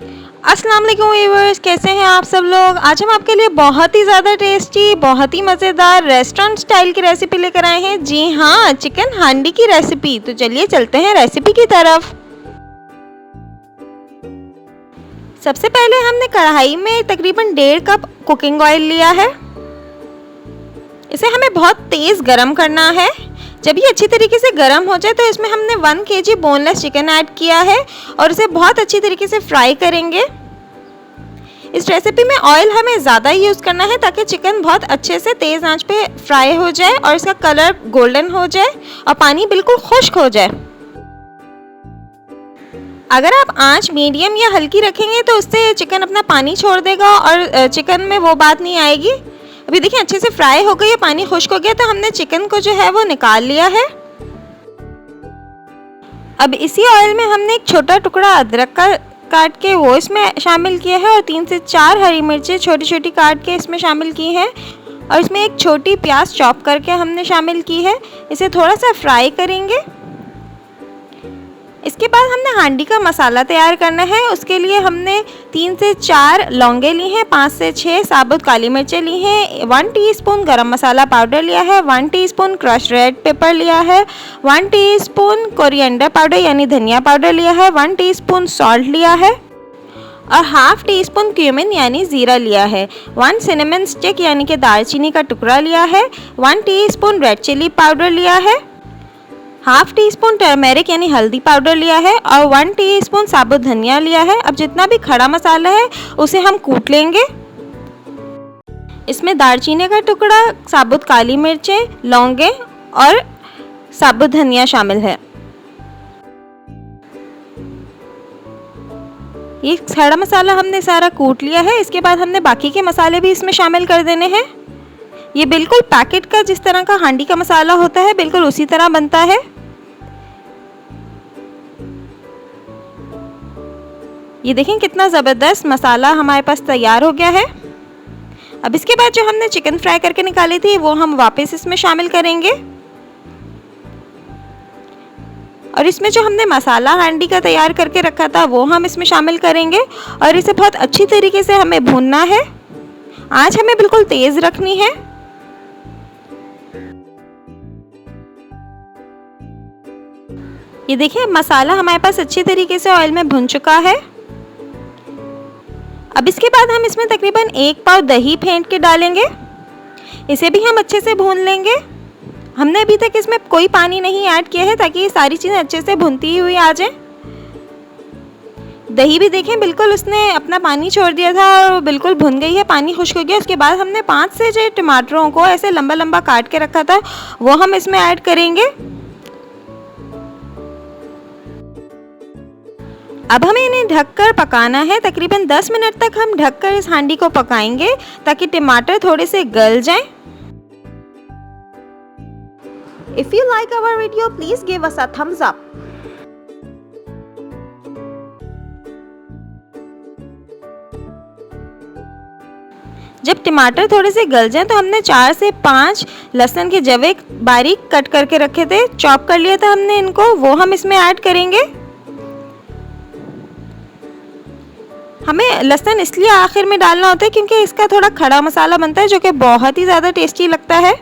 अस्सलाम वालेकुम व्यूअर्स, कैसे हैं आप सब लोग। आज हम आपके लिए बहुत ही ज़्यादा टेस्टी, बहुत ही मज़ेदार रेस्टोरेंट स्टाइल की रेसिपी लेकर आए हैं। जी हाँ, चिकन हांडी की रेसिपी। तो चलिए चलते हैं रेसिपी की तरफ। सबसे पहले हमने कढ़ाई में तकरीबन 1.5 कप कुकिंग ऑयल लिया है। इसे हमें बहुत तेज़ गरम करना है। जब ये अच्छी तरीके से गरम हो जाए तो इसमें हमने 1 kg बोनलेस चिकन ऐड किया है और इसे बहुत अच्छी तरीके से फ्राई करेंगे। इस रेसिपी में ऑयल हमें ज़्यादा ही यूज़ करना है ताकि चिकन बहुत अच्छे से तेज़ आंच पे फ्राई हो जाए और इसका कलर गोल्डन हो जाए और पानी बिल्कुल खुश्क हो जाए। अगर आप आंच मीडियम या हल्की रखेंगे तो उससे चिकन अपना पानी छोड़ देगा और चिकन में वो बात नहीं आएगी। अभी देखिए अच्छे से फ्राई हो गई है, पानी खुश्क हो गया, तो हमने चिकन को जो है वो निकाल लिया है। अब इसी ऑयल में हमने एक छोटा टुकड़ा अदरक का काट के वो इसमें शामिल किया है और 3 से 4 हरी मिर्चें छोटी छोटी काट के इसमें शामिल की हैं और इसमें एक छोटी प्याज चॉप करके हमने शामिल की है। इसे थोड़ा सा फ्राई करेंगे। इसके बाद हमने हांडी का मसाला तैयार करना है। उसके लिए हमने 3 से 4 लौंगे ली हैं, 5 से 6 साबुत काली मिर्चें ली हैं, 1 टीस्पून गरम मसाला पाउडर लिया है, 1 टीस्पून क्रश रेड पेपर लिया है, 1 टीस्पून कोरिएंडर पाउडर यानी धनिया पाउडर लिया है, 1 टीस्पून सॉल्ट लिया है और हाफ टी स्पून क्यूमिन यानी ज़ीरा लिया है, 1 सिनेमन स्टिक यानी कि दालचीनी का टुकड़ा लिया है, 1 टीस्पून रेड चिली पाउडर लिया है, हाफ टी स्पून टर्मेरिक यानी हल्दी पाउडर लिया है और 1 टीस्पून साबुत धनिया लिया है। अब जितना भी खड़ा मसाला है उसे हम कूट लेंगे। इसमें दालचीनी का टुकड़ा, साबुत काली मिर्चें, लौंगे और साबुत धनिया शामिल है। ये खड़ा मसाला हमने सारा कूट लिया है। इसके बाद हमने बाकी के मसाले भी इसमें शामिल कर देने हैं। ये बिल्कुल पैकेट का जिस तरह का हांडी का मसाला होता है बिल्कुल उसी तरह बनता है। ये देखें कितना ज़बरदस्त मसाला हमारे पास तैयार हो गया है। अब इसके बाद जो हमने चिकन फ्राई करके निकाली थी वो हम वापस इसमें शामिल करेंगे और इसमें जो हमने मसाला हांडी का तैयार करके रखा था वो हम इसमें शामिल करेंगे और इसे बहुत अच्छी तरीके से हमें भूनना है। आंच हमें बिल्कुल तेज़ रखनी है। ये देखिए मसाला हमारे पास अच्छी तरीके से ऑयल में भुन चुका है। अब इसके बाद हम इसमें तकरीबन 1 पाव दही फेंट के डालेंगे। इसे भी हम अच्छे से भून लेंगे। हमने अभी तक इसमें कोई पानी नहीं ऐड किया है ताकि ये सारी चीज़ें अच्छे से भुनती हुई आ जाए। दही भी देखें बिल्कुल उसने अपना पानी छोड़ दिया था और बिल्कुल भुन गई है, पानी खुश्क हो गया। उसके बाद हमने 5 से 6 टमाटरों को ऐसे लंबा लंबा काट के रखा था वो हम इसमें ऐड करेंगे। अब हमें इन्हें ढककर पकाना है। तकरीबन 10 मिनट तक हम ढककर इस हांडी को पकाएंगे ताकि टमाटर थोड़े से गल जाएं। If you like our video, please give us a thumbs up. जब टमाटर थोड़े से गल जाएं तो हमने 4 से 5 लहसुन के जवे बारीक कट करके रखे थे, चॉप कर लिया था हमने इनको, वो हम इसमें ऐड करेंगे। हमें लहसुन इसलिए आखिर में डालना होता है क्योंकि इसका थोड़ा खड़ा मसाला बनता है जो कि बहुत ही ज़्यादा टेस्टी लगता है।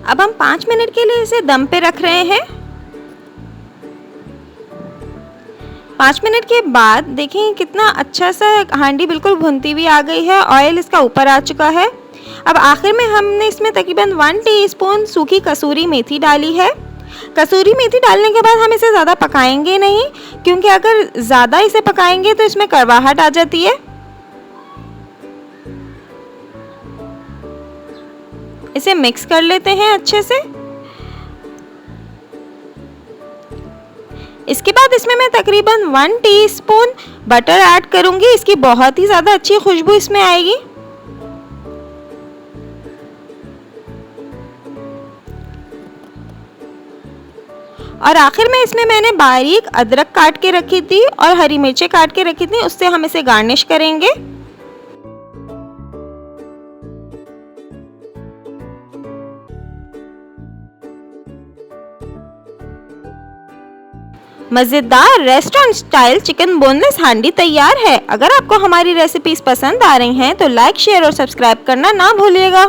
अब हम 5 मिनट के लिए इसे दम पे रख रहे हैं। 5 मिनट के बाद देखें कितना अच्छा सा हांडी बिल्कुल भुनती हुई आ गई है, ऑयल इसका ऊपर आ चुका है। अब आखिर में हमने इसमें तकरीबन 1 टीस्पून सूखी कसूरी मेथी डाली है। कसूरी मेथी डालने के बाद हम इसे ज़्यादा पकाएंगे नहीं क्योंकि अगर ज़्यादा इसे पकाएंगे तो इसमें कड़वाहट आ जाती है। इसे मिक्स कर लेते हैं अच्छे से। इसके बाद इसमें मैं तकरीबन 1 टीस्पून बटर ऐड करूंगी। इसकी बहुत ही ज़्यादा अच्छी खुशबू इसमें आएगी। और आखिर में इसमें मैंने बारीक अदरक काट के रखी थी और हरी मिर्चें काट के रखी थी, उससे हम इसे गार्निश करेंगे। मज़ेदार रेस्टोरेंट स्टाइल चिकन बोनलेस हांडी तैयार है। अगर आपको हमारी रेसिपीज पसंद आ रही हैं तो लाइक, शेयर और सब्सक्राइब करना ना भूलिएगा।